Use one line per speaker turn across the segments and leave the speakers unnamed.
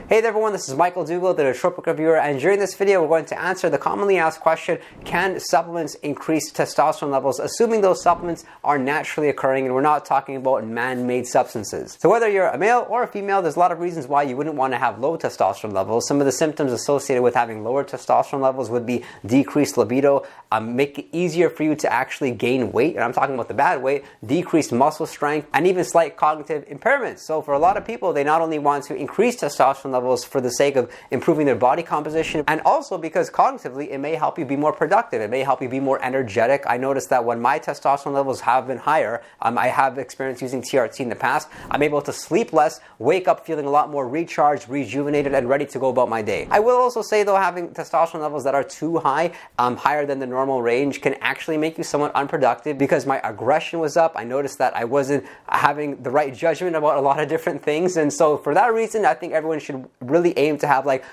Hey there everyone, this is Michael Dougal, the nootropic reviewer, and during this video we're going to answer the commonly asked question, can supplements increase testosterone levels, assuming those supplements are naturally occurring and we're not talking about man-made substances. So whether you're a male or a female, there's a lot of reasons why you wouldn't want to have low testosterone levels. Some of the symptoms associated with having lower testosterone levels would be decreased libido, make it easier for you to actually gain weight, and I'm talking about the bad weight, decreased muscle strength, and even slight cognitive impairments. So for a lot of people, they not only want to increase testosterone levels for the sake of improving their body composition, and also because cognitively it may help you be more productive, it may help you be more energetic. I noticed that when my testosterone levels have been higher, I have experienced using TRT in the past, I'm able to sleep less, wake up feeling a lot more recharged, rejuvenated, and ready to go about my day. I will also say though, having testosterone levels that are too high, higher than the normal range, can actually make you somewhat unproductive because my aggression was up. I noticed that I wasn't having the right judgment about a lot of different things, and so for that reason I think everyone should really aim to have like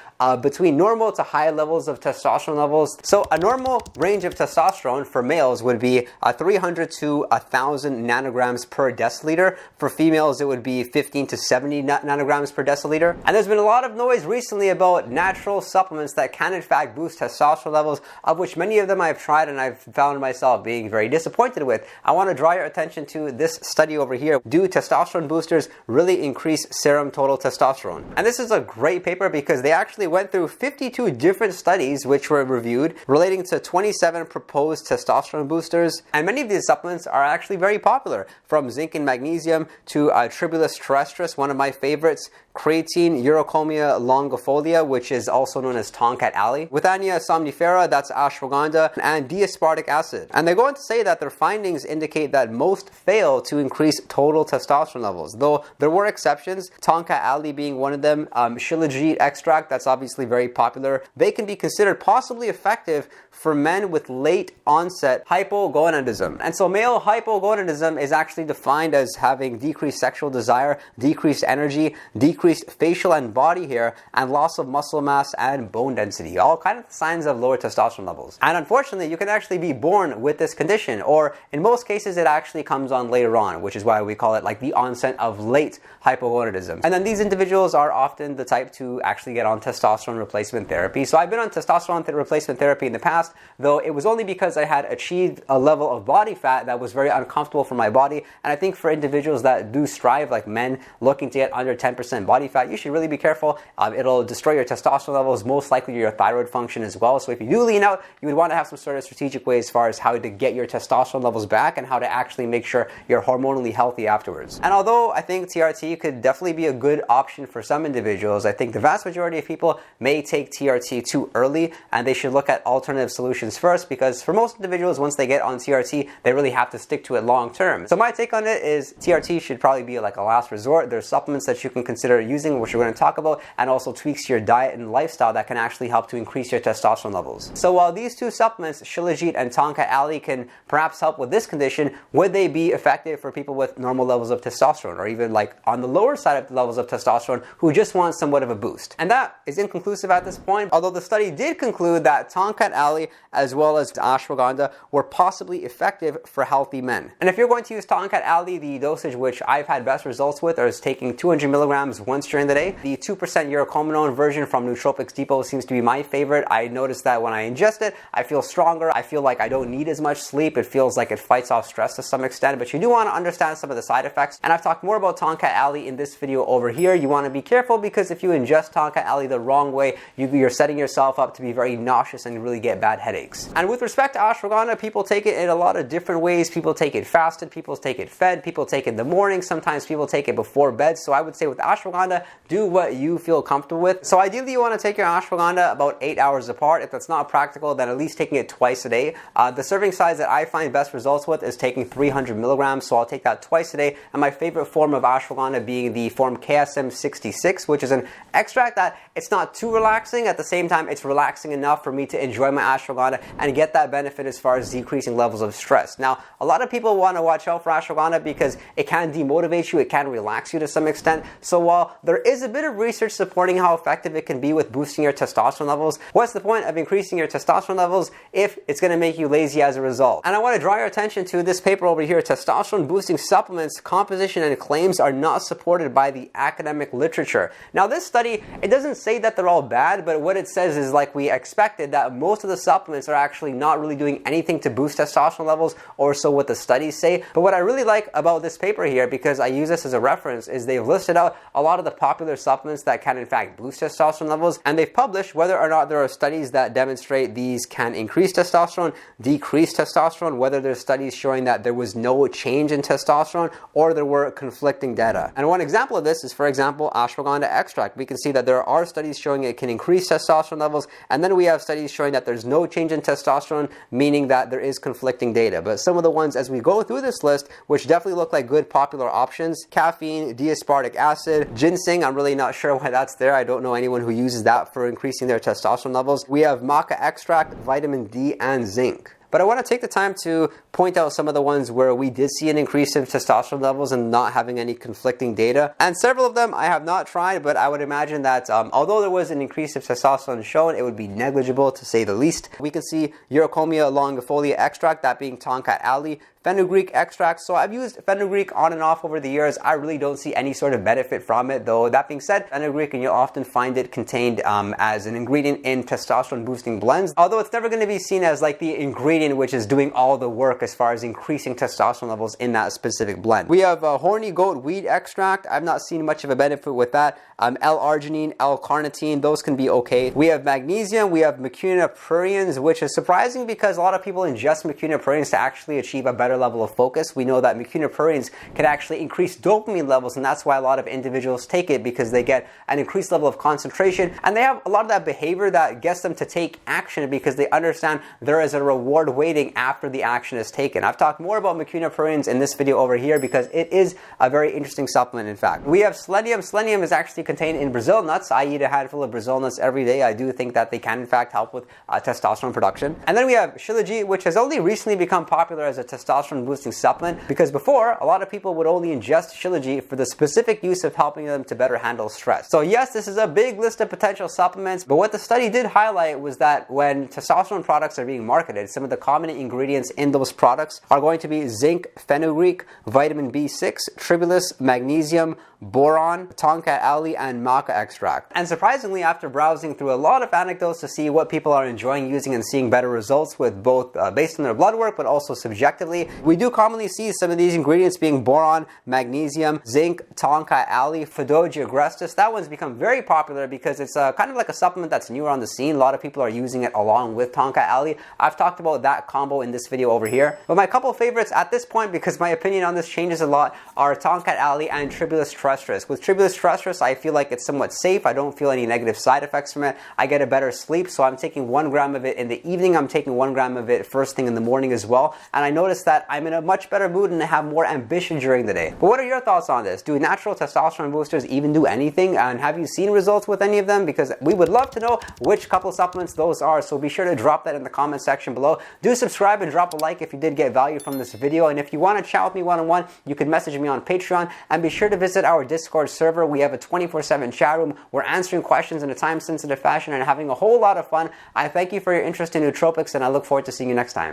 between normal to high levels of testosterone levels. So a normal range of testosterone for males would be 300 to 1,000 nanograms per deciliter. For females it would be 15 to 70 nanograms per deciliter. And there's been a lot of noise recently about natural supplements that can in fact boost testosterone levels, of which many of them I've tried and I've found myself being very disappointed with. I want to draw your attention to this study over here. Do testosterone boosters really increase serum total testosterone? And this is a great paper because they actually went through 52 different studies which were reviewed relating to 27 proposed testosterone boosters, and many of these supplements are actually very popular, from zinc and magnesium to tribulus terrestris, one of my favorites, creatine, urocomia longifolia, which is also known as Tonkat alley, withania somnifera, that's ashwagandha, and D-aspartic acid. And they go on to say that their findings indicate that most fail to increase total testosterone levels, though there were exceptions, Tonkat alley being one of them. Shilajit extract, that's obviously very popular. They can be considered possibly effective for men with late onset hypogonadism. And so male hypogonadism is actually defined as having decreased sexual desire, decreased energy, decreased facial and body hair, and loss of muscle mass and bone density, all kind of signs of lower testosterone levels. And unfortunately, you can actually be born with this condition, or in most cases it actually comes on later on, which is why we call it like the onset of late hypogonadism. And then these individuals are often the type to actually get on testosterone replacement therapy. So I've been on testosterone replacement therapy in the past, though it was only because I had achieved a level of body fat that was very uncomfortable for my body. And I think for individuals that do strive, like men looking to get under 10% body fat, you should really be careful. It'll destroy your testosterone levels, most likely your thyroid function as well. So if you do lean out, you would want to have some sort of strategic way as far as how to get your testosterone levels back and how to actually make sure you're hormonally healthy afterwards. And although I think TRT could definitely be a good option for some individuals, I think the vast majority of people may take TRT too early, and they should look at alternative solutions first, because for most individuals, once they get on TRT, they really have to stick to it long term. So my take on it is TRT should probably be like a last resort. There's supplements that you can consider using, which we're going to talk about, and also tweaks to your diet and lifestyle that can actually help to increase your testosterone levels. So while these two supplements, Shilajit and Tonkat alley, can perhaps help with this condition, would they be effective for people with normal levels of testosterone, or even like on the lower side of the levels of testosterone who just want somewhat of a boost? And that is inconclusive at this point, although the study did conclude that Tonkat alley as well as ashwagandha were possibly effective for healthy men. And if you're going to use Tonkat alley, the dosage which I've had best results with is taking 200 milligrams once during the day. The 2% urocominone version from Nootropics Depot seems to be my favorite. I noticed that when I ingest it, I feel stronger. I feel like I don't need as much sleep. It feels like it fights off stress to some extent, but you do want to understand some of the side effects. And I've talked more about Tonkat alley in this video over here. You want to be careful because if you ingest Tonkat alley the wrong way, you're setting yourself up to be very nauseous and really get bad headaches. And with respect to ashwagandha, people take it in a lot of different ways. People take it fasted, people take it fed, people take it in the morning, sometimes people take it before bed. So I would say with ashwagandha, do what you feel comfortable with. So ideally you want to take your ashwagandha about 8 hours apart. If that's not practical, then at least taking it twice a day. The serving size that I find best results with is taking 300 milligrams, so I'll take that twice a day. And my favorite form of ashwagandha being the form KSM 66, which is an extract that it's not too relaxing. At the same time, it's relaxing enough for me to enjoy my ashwagandha and get that benefit as far as decreasing levels of stress. Now, a lot of people want to watch out for ashwagandha because it can demotivate you, it can relax you to some extent. So while there is a bit of research supporting how effective it can be with boosting your testosterone levels, what's the point of increasing your testosterone levels if it's going to make you lazy as a result? And I want to draw your attention to this paper over here. Testosterone boosting supplements, composition and claims are not supported by the academic literature. Now, Now this study, it doesn't say that they're all bad, but what it says is, like we expected, that most of the supplements are actually not really doing anything to boost testosterone levels, or so what the studies say. But what I really like about this paper here, because I use this as a reference, is they've listed out a lot of the popular supplements that can in fact boost testosterone levels, and they've published whether or not there are studies that demonstrate these can increase testosterone, decrease testosterone, whether there's studies showing that there was no change in testosterone, or there were conflicting data. And one example of this is, for example, ashwagandha extract. We can see that there are studies showing it can increase testosterone levels, and then we have studies showing that there's no change in testosterone, meaning that there is conflicting data. But some of the ones as we go through this list, which definitely look like good popular options: caffeine, D-aspartic acid, ginseng. I'm really not sure why that's there. I don't know anyone who uses that for increasing their testosterone levels. We have maca extract, vitamin D, and zinc. But I want to take the time to point out some of the ones where we did see an increase in testosterone levels and not having any conflicting data. And several of them I have not tried, but I would imagine that although there was an increase of testosterone shown, it would be negligible to say the least. We can see Uricomia longifolia extract, that being tonkat alley, fenugreek extract. So I've used fenugreek on and off over the years. I really don't see any sort of benefit from it, though. That being said, fenugreek, and you'll often find it contained as an ingredient in testosterone boosting blends, although it's never going to be seen as like the ingredient which is doing all the work as far as increasing testosterone levels in that specific blend. We have horny goat weed extract. I've not seen much of a benefit with that. L-arginine, L-carnitine, those can be okay. We have magnesium, we have mucuna pruriens, which is surprising because a lot of people ingest mucuna pruriens to actually achieve a better level of focus. We know that mucuna pruriens can actually increase dopamine levels, and that's why a lot of individuals take it, because they get an increased level of concentration, and they have a lot of that behavior that gets them to take action because they understand there is a reward waiting after the action is taken. I've talked more about mucuna pruriens in this video over here because it is a very interesting supplement, in fact. We have selenium. Selenium is actually contained in Brazil nuts. I eat a handful of Brazil nuts every day. I do think that they can in fact help with testosterone production. And then we have shilajit, which has only recently become popular as a testosterone boosting supplement, because before a lot of people would only ingest shilajit for the specific use of helping them to better handle stress. So yes, this is a big list of potential supplements, but what the study did highlight was that when testosterone products are being marketed, some of the common ingredients in those products are going to be zinc, fenugreek, vitamin B6, tribulus, magnesium, boron, tonkat alley, and maca extract. And surprisingly, after browsing through a lot of anecdotes to see what people are enjoying using and seeing better results with, both based on their blood work but also subjectively, we do commonly see some of these ingredients being boron, magnesium, zinc, tonkat alley, Phaedogia agrestis. That one's become very popular because it's kind of like a supplement that's newer on the scene. A lot of people are using it along with tonkat alley. I've talked about that combo in this video over here. But my couple favorites at this point, because my opinion on this changes a lot, are tonkat alley and tribulus terrestris. With tribulus terrestris, I feel like it's somewhat safe. I don't feel any negative side effects from it. I get a better sleep, so I'm taking 1 gram of it in the evening. I'm taking 1 gram of it first thing in the morning as well. And I notice that I'm in a much better mood and I have more ambition during the day. But what are your thoughts on this? Do natural testosterone boosters even do anything? And have you seen results with any of them? Because we would love to know which couple supplements those are, so be sure to drop that in the comment section below. Do subscribe and drop a like if you did get value from this video. And if you want to chat with me one-on-one, you can message me on Patreon, and be sure to visit our Discord server. We have a 24/7 chat room. We're answering questions in a time-sensitive fashion and having a whole lot of fun. I thank you for your interest in nootropics, and I look forward to seeing you next time.